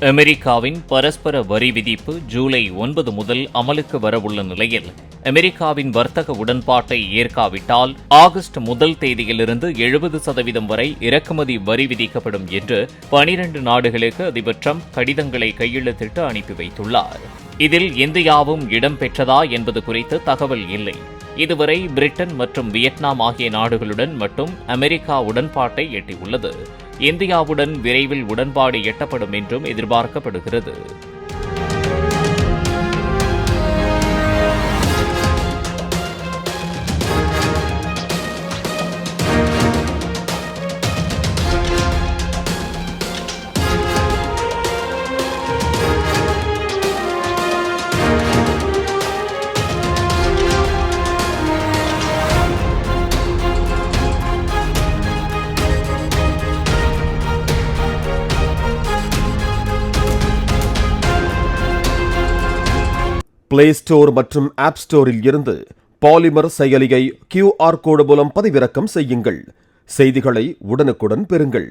அமெரிக்காவின் பரஸ்பர வரி விதிப்பு ஜூலை 9 முதல் அமலுக்கு வரவுள்ள நிலையில் அமெரிக்காவின் வர்த்தக உடன்பாட்டை ஏற்காவிட்டால் ஆகஸ்ட் 1 தேதியிலிருந்து 70% வரை இறக்குமதி வரி விதிக்கப்படும் என்று 12 நாடுகளுக்கு அதிபர் டிரம்ப் கடிதங்களை கையெழுத்திட்டு அனுப்பி வைத்துள்ளார். இதில் இந்தியாவும் இடம்பெற்றதா என்பது குறித்து தகவல் இல்லை. இதுவரை பிரிட்டன் மற்றும் வியட்நாம் ஆகிய நாடுகளுடன் மட்டும் அமெரிக்கா உடன்பாட்டை எட்டியுள்ளது. இந்தியாவுடன் விரைவில் உடன்பாடு எட்டப்படும் என்றும் எதிர்பார்க்கப்படுகிறது. பிளே ஸ்டோர் மற்றும் ஆப் ஸ்டோரில் இருந்து பாலிமர் செயலியை QR கோடு மூலம் பதிவிறக்கம் செய்யுங்கள். செய்திகளை உடனுக்குடன் பெறுங்கள்.